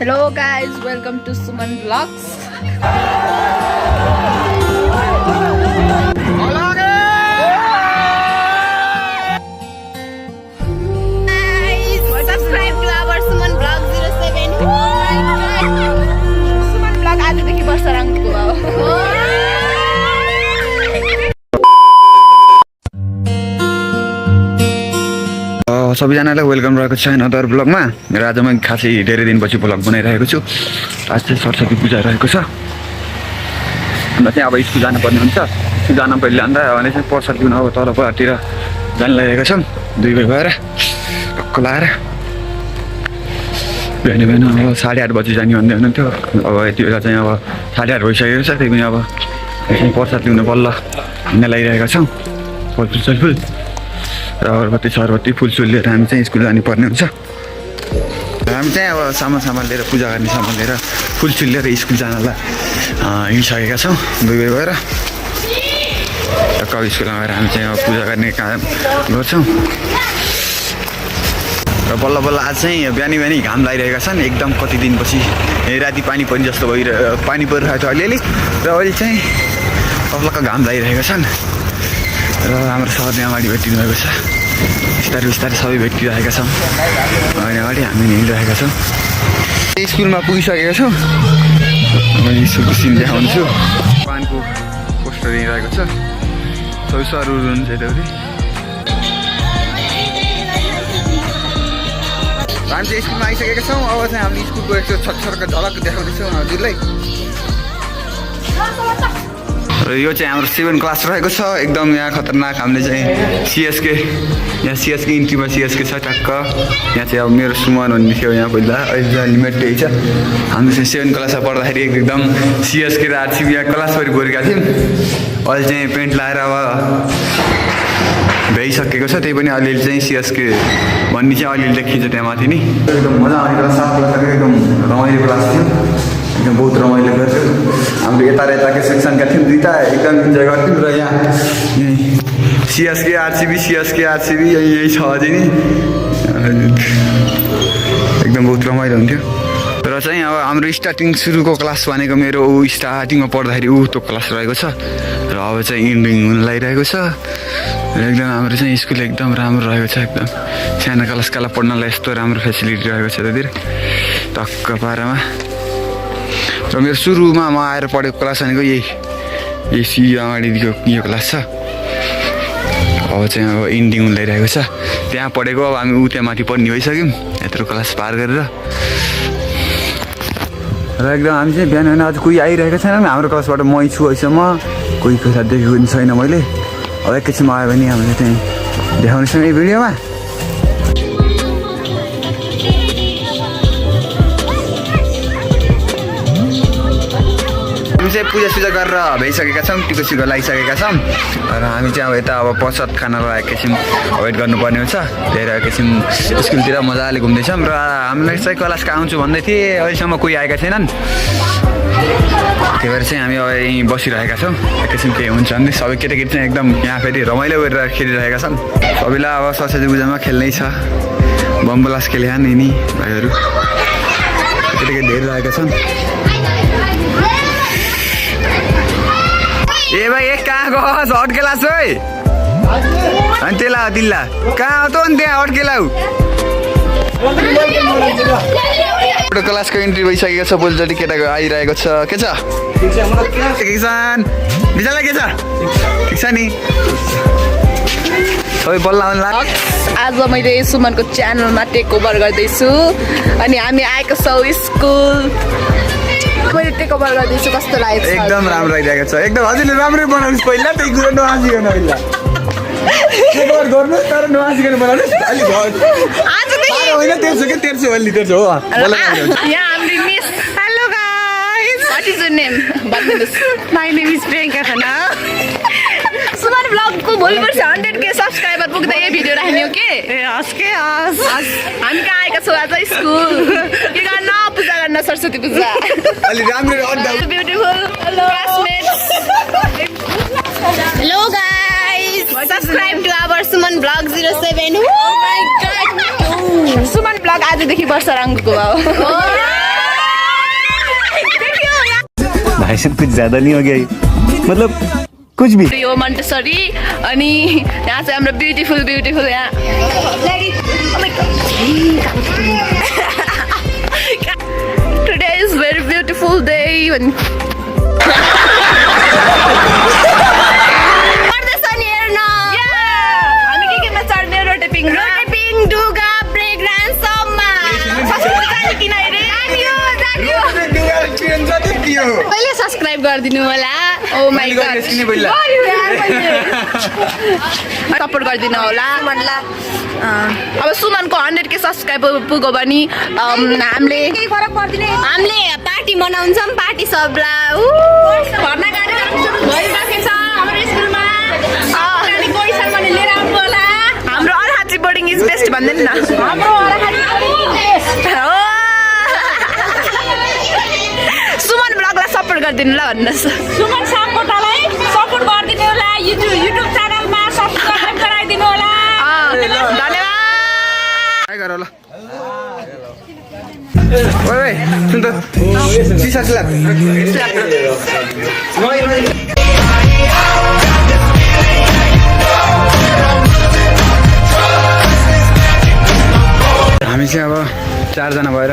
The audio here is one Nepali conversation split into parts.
Hello guys, welcome to Suman Vlogs. Guys, subscribe to our Suman Vlog 07. Suman Vlog आजदेखि वर्ष रङको हो. सबैजनालाई वेलकम रहेको छ अदर ब्लगमा. मेरो आज म खासै धेरै दिनपछि ब्लग बनाइरहेको छु. आज चाहिँ सरस्वती पूजा रहेको छ. अन्त चाहिँ अब स्कुल जानुपर्ने हुन्छ. स्कुल जान पहिले अन्त भने चाहिँ प्रसाद लिन अब तलतिर जान लागेको छौँ. दुई भाइ भएर टक्क लाएर बिहान बिहान अब 8:30 बजी जाने भन्दै हुनुहुन्थ्यो. अब यति बेला चाहिँ अब 8:30 भइसकेको छ. त्यही पनि अब प्रसाद लिन बल्ल हिँड्न लागिरहेका छौँ. फलफुल सलफुल र अगरबत्ती सरबत्ती फुलसुल लिएर हामी चाहिँ स्कुल जानुपर्ने हुन्छ. हामी चाहिँ अब सामान लिएर पूजा गर्ने सामान लिएर फुलसुल लिएर स्कुल जानलाई हिँडिसकेका छौँ. दुई भाइ भएर कवि स्कुलमा गएर हामी चाहिँ अब पूजा गर्ने काम गर्छौँ. र बल्ल बल्ल आज चाहिँ बिहानी बिहानी घाम लागिरहेका छन्. एकदम कति दिनपछि राति पानी पनि जस्तो पानी परिरहेको थियो अलिअलि. र अहिले चाहिँ पल्लक्क घाम लागिरहेका छन्. र हाम्रो सहरले अगाडि भेटिनु भएको छ. बिस्तारै बिस्तारै सबै भेटिरहेका छौँ. अगाडि हामी हिँडिरहेका छौँ. स्कुलमा पुगिसकेका छौँ. स्कुलको सिन देखाउँछु. पानको पोस्टर हिँडिरहेको छ. सबै सरहरू हुनुहुन्छ यताउति. हामी चाहिँ स्कुलमा आइसकेका छौँ. अब चाहिँ हामीले स्कुलको यसो छरछरको झलक देखाउँदैछौँ हजुरलाई. र यो चाहिँ हाम्रो 7 क्लास रहेको छ. एकदम यहाँ खतरनाक. हामीले चाहिँ सिएसके यहाँ सिएसके इन्ट्रीमा सिएसके छ टक्क. यहाँ चाहिँ अब मेरो सुमन भन्ने थियो यहाँ पहिला. अहिले लिमिट त्यही छ. हामी चाहिँ 7 क्लासमा पढ्दाखेरि एकदम सिएसके र आरसिबी यहाँ क्लासभरि गोरेका थियौँ. अहिले चाहिँ पेन्ट लाएर अब भ्याइसकेको छ. त्यही पनि अलिअलि चाहिँ सिएसके भन्ने चाहिँ अलिअलि लेखिन्छ त्यहाँ माथि नि. एकदम मजा आउने क्लास 7 क्लासको एकदम रमाइलो क्लास थियो. एकदम बहुत रमाइलो गर्थ्यो. हामीले यता र यताको सेक्सनका थियौँ दुईवटा. एकदम इन्जोय गर्थ्यौँ. र यहाँ सिएसके आरसिबी यही छ अझै नि. एकदम बहुत रमाइलो हुन्थ्यो. र चाहिँ अब हाम्रो स्टार्टिङ सुरुको क्लास भनेको मेरो स्टार्टिङमा पढ्दाखेरि त्यो क्लास रहेको छ. र अब चाहिँ इन्डिङ हुन लागिरहेको छ. र एकदम हाम्रो चाहिँ स्कुल एकदम राम्रो रहेको छ. एकदम सानो क्लासकालाई पढ्नलाई यस्तो राम्रो फेसिलिटी रहेको छ त्यतिर टक्क पारामा. र मेरो सुरुमा म आएर पढेको क्लास भनेको यही सी अगाडिको यो क्लास छ. अब चाहिँ अब इन्डिङ हुन लागिरहेको छ. त्यहाँ पढेको अब हामी त्यहाँ माथि पढ्ने भइसक्यौँ यत्रो क्लास पार गरेर. र एकदम हामी चाहिँ बिहान बिहान अझ कोही आइरहेको छैन. हाम्रो क्लासबाट मै छु अहिलेसम्म. कोही खोला देखेको पनि छैन मैले. अब एकैछिनमा आयो भने हामीले चाहिँ देखाउनेछौँ यही भिडियोमा. हामी चाहिँ पूजा गरेर भइसकेका छौँ. टिको सिको लगाइसकेका छौँ. र हामी चाहिँ अब यता अब प्रसाद खानालाई एकैछिन वेट गर्नुपर्ने हुन्छ. धेरै एकैछिन स्कुलतिर मजाले घुम्दैछौँ. र हामीलाई चाहिँ क्लासको आउँछु भन्दै थिएँ. अहिलेसम्म कोही आएका छैनन्. त्यही भएर चाहिँ हामी अब यहीँ बसिरहेका छौँ. एकैछिन के हुन्छ भने सबै केटाकेटी चाहिँ एकदम यहाँ फेरि रमाइलो गरेर खेलिरहेका छन्. सबैलाई अब सरस्वती पूजामा खेल्नै छ. बम्बलास खेलेछन् यिनी भाइहरू. केटाकेटी धेरै रहेका छन्. ए भाइ एक कहाँ गयो अड्केला छ है. अनि त्यसला दिल्ला कहाँ त अनि त्यहाँ अड्केला हौ. क्लासको इन्ट्री भइसकेको छ. भोलिचोटि केटाको आइरहेको छ. के छ किसान बिचालाई के छ ठिक छ नि. सबै बल्ल आउनु लाग्छ. आज मैले सुमनको च्यानलमा टेक ओभर गर्दैछु. अनि हामी आएको छौँ स्कुल. मैले टेक ओभर गर्दैछु. कस्तो लागेको छ? एकदम राम्रो लागिरहेको छ. एकदम हजुरले राम्रै बनाउनुहोस्. पहिला त्यही कुरो नहाँसिकन पहिला टेक ओभर गर्नुहोस्. तर नहाँसिकन बनाउनुहोस्. अलिक होइन तेर्छु अलि तेर्छु हो. यहाँ हाम्रो miss. Hello guys, what is your name? भन्नुहोस्. My name is Priyanka Khanna. Suman ब्लगको भोलि पर्सि 100K सब्सक्राइबर पुग्दा यो भिडियो राख्ने हो के? हामी कहाँ आएका छौँ आज स्कुल. के गर्न पूजा गर्न सरस्वती पूजा. अलि राम्रो beautiful classmates. Hello guys, subscribe to our Suman blog 07. Oh my god. Suman blog आजदेखि वर्ष रङको हो. ऐसे कुछ ज्यादा नहीं हो गया ये? मतलब कुछ भी यो मन्टेसरी अनि यहाँ चाहिँ हाम्रो ब्युटिफुल ब्युटिफुल यहाँ today is very beautiful day हामी केमा चढ्ने रोटेपिङ डुगा प्लेग्राउन्ड पहिले सब्सक्राइब गरिदिनु होला ओ माई गॉड सपोर्ट गरिदिनु होला अब सुमनको 100K सब्सक्राइबर पुग्यो भने हामीले केही फरक पर्दैन हामीले पार्टी मनाउँछौँ पार्टी सबला भर्ना कार्यक्रम भइरहेको छ हाम्रो स्कुलमा अनि कोही छ भने लिएर आउनु होला हाम्रो अर्हाटी बोर्डिङ इज बेस्ट भन्दैन न हाम्रो सुमन ब्लगलाई सपोर्ट गरिदिनु ल भन्नुहोस् सुमन सापकोटालाई सपोर्ट गरिदिनु होला युट्युब च्यानलमा सब्स्क्राइब गराइदिनु होला धन्यवाद हाई गर ल ओए सुन त सिसा स्ल्याप हामी चाहिँ अब 4 जना भएर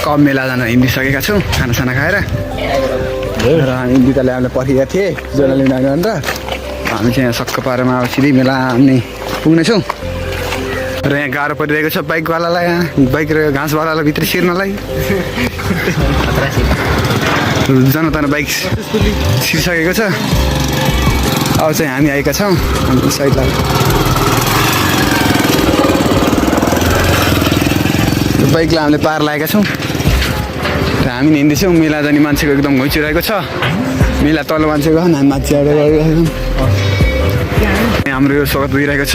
कम मेला जान हिँडिसकेका छौँ खानासाना खाएर र हामी बिताले हामीलाई पर्खेका थिए जोला लिन भनेर हामी चाहिँ यहाँ सक्क पारेमा अब सिधै मेला आउने पुग्नेछौँ र यहाँ गाह्रो परिरहेको छ बाइकवालालाई यहाँ बाइक र घाँसवालालाई भित्र छिर्नलाई जनतामा बाइक छिरिसकेको छ अब चाहिँ हामी आएका छौँ हाम्रो साइडलाई बाइकलाई हामीले पार लगाएका छौँ र हामी हिँड्दैछौँ मेला जाने मान्छेको एकदम घुइँचिरहेको छ मेला तल मान्छेको हामी माथि आएर गइरहेको छौँ हाम्रो यो स्वागत भइरहेको छ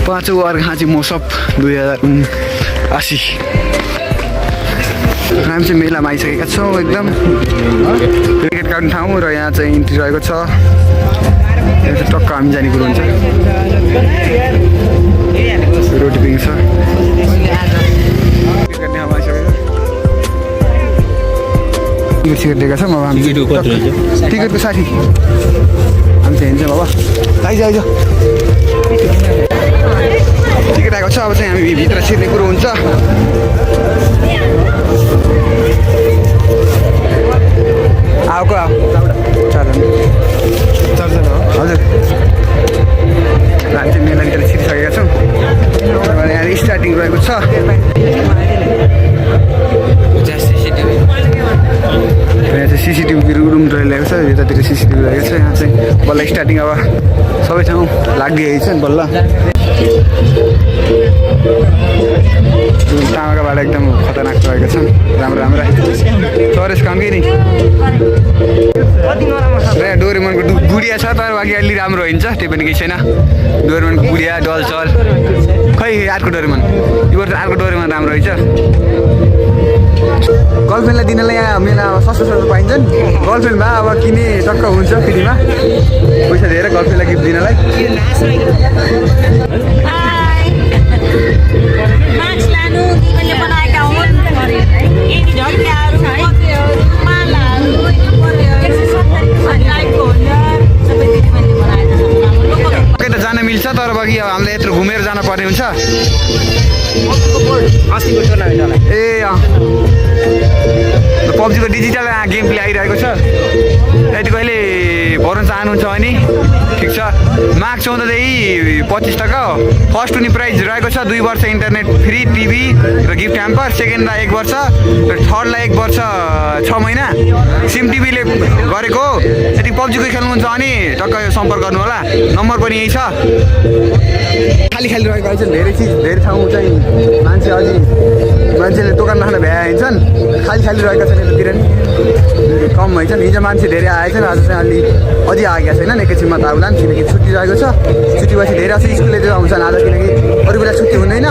5औं अर्घाँची महोत्सव 2080 हामी चाहिँ मेलामा आइसकेका छौँ एकदम टिकट काट्ने ठाउँ र यहाँ चाहिँ इन्ट्री रहेको छ यहाँ चाहिँ टक्क हामी जाने कुरो हुन्छ रोटी छ टिकट लिएका छौँ अब हामी टिकटको 60 हामी चाहिँ हिँड्छौँ बाबा आइज टिकट आएको छ अब चाहिँ हामी भित्र छिर्ने कुरो हुन्छ आएको हजुर हामी चाहिँ मेलाभित्र छिरिसकेका छौँ यहाँ स्टार्टिङ रहेको छ यहाँ चाहिँ सिसिटिभी रुम रहेको छ यतातिर सिसिटिभी रहेको छ यहाँ चाहिँ बल्ल स्टार्टिङ अब सबै ठाउँ लागिदिएको छ नि बल्ल तामाका बाटो एकदम खतरनाक रहेको छ राम्रो राम्रो चरेस कामकै नि र यहाँ डोरेमनको गुडिया छ तर बाँकी अलि राम्रो हिँड्छ त्यो पनि केही छैन डोरेमनको गुडिया डलचल खै अर्को डोरेमन यो त अर्को डोरेमन राम्रो रहेछ गर्लफ्रेन्डलाई दिनलाई यहाँ मेलामा सस्तो पाइन्छ नि गर्लफ्रेन्ड भए अब किने टक्क हुन्छ फ्रीमा पैसा दिएर गर्लफ्रेन्डलाई गिफ्ट दिनलाई मास्क लानु तिमीले बनाएका हुन् यति ढल्काहरू पत्तेहरू मालाहरू त जान मिल्छ तर बाँकी अब हामीले यत्रो घुमेर जान पर्ने हुन्छ ए पब्जीको डिजिटल गेम प्ले आइरहेको छ यति कहिले भर्न चाहनुहुन्छ भने ठिक छ मार्च 14 देखि 25 टका हो फर्स्ट हुने प्राइज रहेको छ 2 वर्ष इन्टरनेट फ्री टिभी र गिफ्ट ह्याम्पर सेकेन्डलाई 1 वर्ष र थर्डलाई 1 वर्ष 6 महिना सिम टिभीले गरेको यदि पब्जीको खेल्नुहुन्छ भने टक्क सम्पर्क गर्नु होला नम्बर पनि यही छ खाली खाली रहेको छ धेरै चिज धेरै ठाउँ चाहिँ मान्छेले दोकान राख्न भ्याइन्छन् खाली खाली रहेका छन् यतातिर नि कम भइन्छन् हिजो मान्छे धेरै आएछन् आज चाहिँ अलि अझै आएका छैनन् एकैछिनमा त आउलान् किनकि छुट्टी रहेको छ छुट्टी भएपछि धेरै जस्तो स्कुलले आउँछन् आज किनकि अरू बेला छुट्टी हुँदैन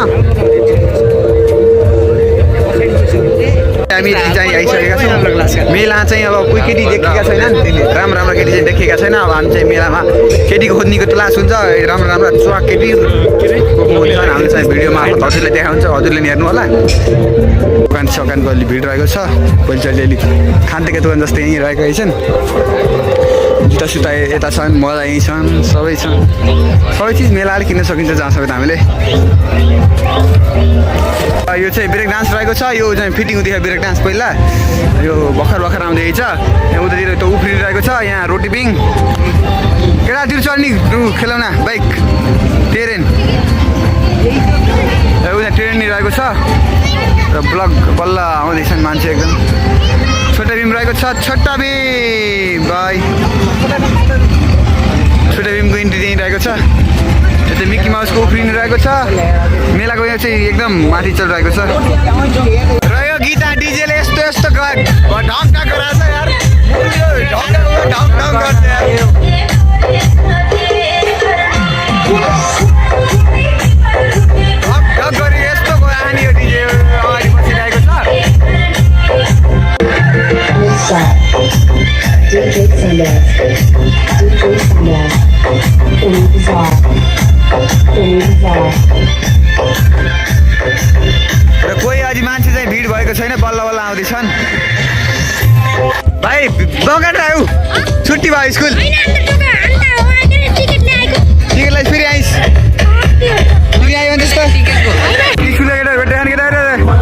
हामी चाहिँ आइसकेका छौँ मेला चाहिँ अब कोही केटी देखेका छैनन् राम्रो राम्रो केटी चाहिँ देखेका छैन अब हामी चाहिँ मेलामा केटी खोज्नेको तलास हुन्छ राम्रो राम्रो चुवाक केटी हुन्छन् हामीले चाहिँ भिडियोमा हजुरलाई देखाउँछ हजुरले नि हेर्नु होला दोकान सकानको अलि भिड रहेको छ पहिले चाहिँ अलिक खान्तेका दोकान जस्तै यहीँ रहेको छन् जुत्ता सुत्ता यता छन् मजा यहीँ छन् सबै छन् सबै चिज मेलाले किन्न सकिन्छ जहाँ सबै हामीले यो चाहिँ ब्रेक डान्स रहेको छ यो चाहिँ फिटिङ हुँदैछ ब्रेक डान्स पहिला यो भर्खर आउँदैछ यहाँ उतातिर त उफ्रिरहेको छ यहाँ रोटी पिङ केटातिर चढ्ने खेलौना बाइक ट्रेन उता ट्रेन नि रहेको छ र ब्लक बल्ल आउँदैछन् मान्छे एकदम छोटा भीम रहेको छ छोटा भीम भाइ छोटा भीमको इन्ट्री त्यहीँ रहेको छ यता मिकी माउसको उफ्रिनु रहेको छ मेलाको यहाँ चाहिँ एकदम माथि चलिरहेको छ र यो गीता डिजेले यस्तो यस्तो ढङ गराएको छ यार ढङ गर्छ यार ढङ गरी यस्तो आनी यो डिजे अगाडि बसिरहेको छ र कोही अझै मान्छे चाहिँ भिड भएको छैन बल्ल बल्ल आउँदैछन् भाइ बगान आऊ छुट्टी भयो स्कुल टिकटलाई फेरि आइस फेरि आयो भने त्यस्तो स्कुलको केटा भेटेर केटा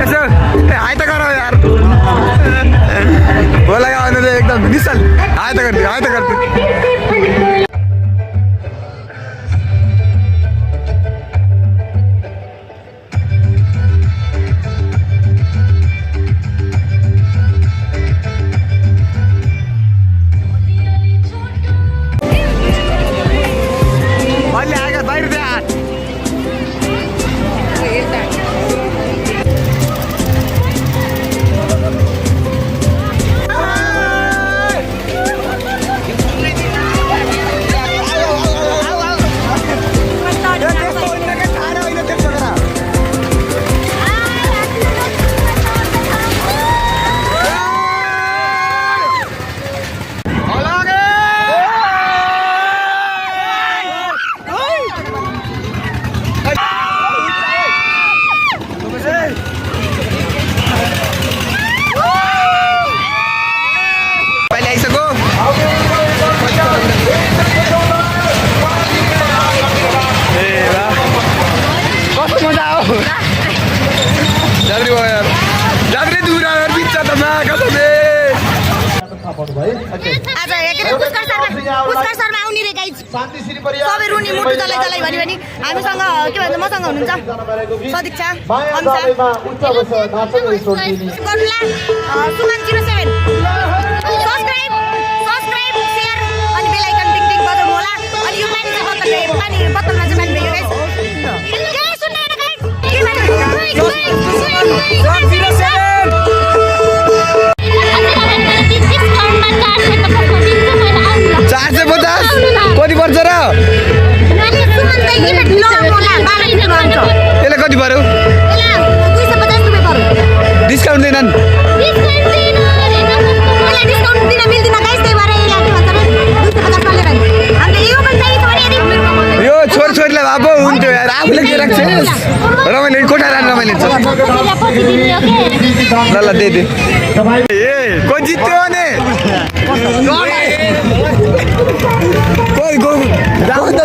यसो हाई त गर यार होला आउनु चाहिँ एकदम निसल हाई त गर्थ्यो पुष्कर शर्मा आउने रे गाइज सबै रुनी मुटु चलाइ भनी हामीसँग के भन्छ मसँग हुनुहुन्छ सदिक्षा सुमन 07 सब्स्क्राइब शेयर अनि बेल आइकन टिङ टिङ बजाउनु होला अनि यो पानी बोतलमा चाहिँ पानी दियो गाइज के सुन्नु न गाइज के कति पर्छ र यसले कति पर्यो डिस्काउन्ट दिएनन् यो छोरीलाई भए पो हुन्थ्यो यार आफूले के राख्छ रमाइलो कोठा राख्नु रमाइलो ल दे ए को जित्यो भने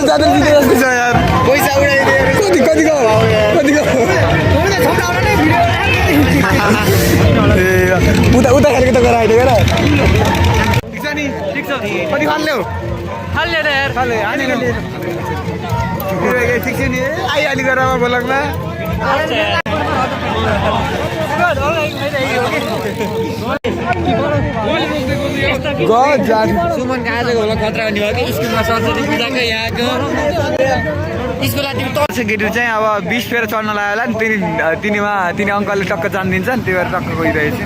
ज्यादा जिते जस्तो छ यार पैसा उडाइदियो कतिको उता खेलेको त गराइदियो र ठिक छ नि ठिक छ कति खाल्यो खाल्यो त यार खाल्यो ठिक छ नि आइहाल्यो गरामा बोलकमा सुमनको आजको होला खतरा हुने भयो कि स्कुलमा सरस्वती पूजाको यहाँको केटी चाहिँ अब 20 फेर चढ्न लाग्यो होला नि तिनी अङ्कलले टक्क जानिदिन्छन् त्यो भएर टक्क गइरहेछ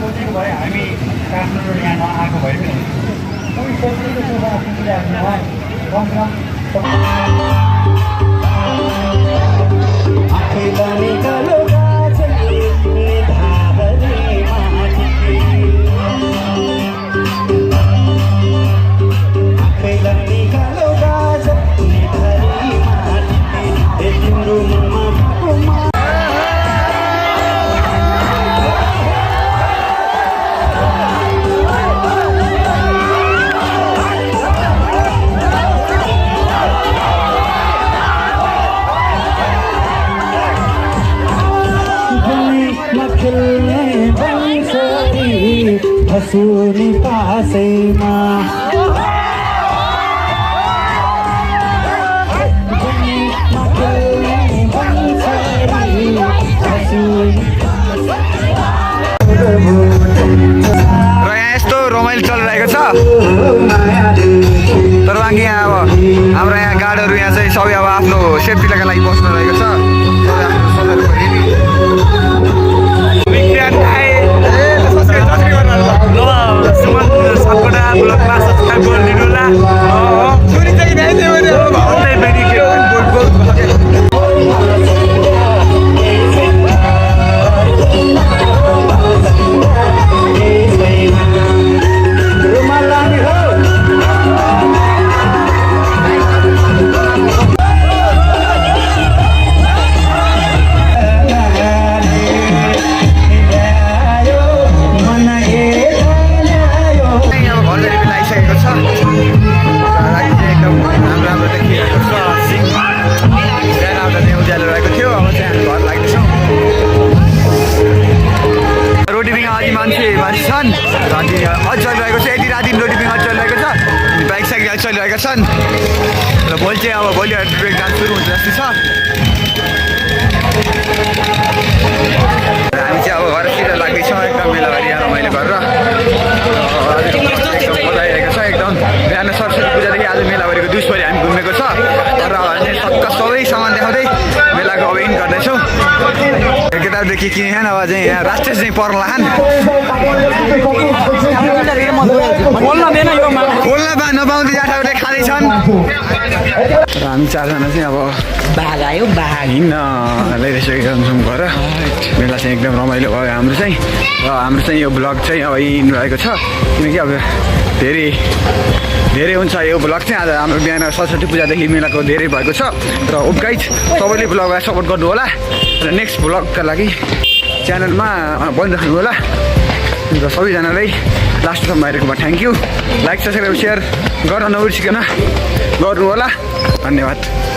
हँसुनी पासैमा र यहाँ यस्तो रमाइलो चलिरहेको छ तर बाँकी यहाँ अब हाम्रो यहाँ गार्डहरू यहाँ चाहिँ सबै अब आफ्नो सेफ्टीका लागि बस्नु रहेको छ चलिरहेका छन् र भोलि चाहिँ अब भोलि ब्रेक डान्स सुरु हुन्छ जस्तो छ हामी चाहिँ अब घरतिर लाग्दैछौँ एकदम मेलाबारी रमाइलो गरेर बजाइरहेको छ एकदम बिहान सरस्वती पूजादेखि आज मेलाबारीको दिउँसभरि हामी घुमेको छ र सक्का सबै सामान देखाउँदै मेलाको अब इन गर्दैछौँ केटादेखि किने अब चाहिँ यहाँ राष्ट्रिय चाहिँ पर्ला बोल्न नपाउँदै जाँदा खाँदैछन् र हामी चारजना चाहिँ अब बाघ आयो बाघ हिँड्न ल्याइरहेको छौँ घर मेला चाहिँ एकदम रमाइलो भयो हाम्रो चाहिँ र हाम्रो चाहिँ यो ब्लग चाहिँ अब यहीँ रहेको छ किनकि अब धेरै हुन्छ यो ब्लग चाहिँ आज हाम्रो बिहान सरस्वती पूजादेखि मेलाको धेरै भएको छ र गाइज सबैले ब्लगलाई सपोर्ट गर्नु होला र नेक्स्ट ब्लगका लागि च्यानलमा बनिराख्नु होला र सबैजनालाई लास्टसम्म हेरेकोमा thank you like subscribe share गर्न नबिर्सिकन गर्नु होला धन्यवाद।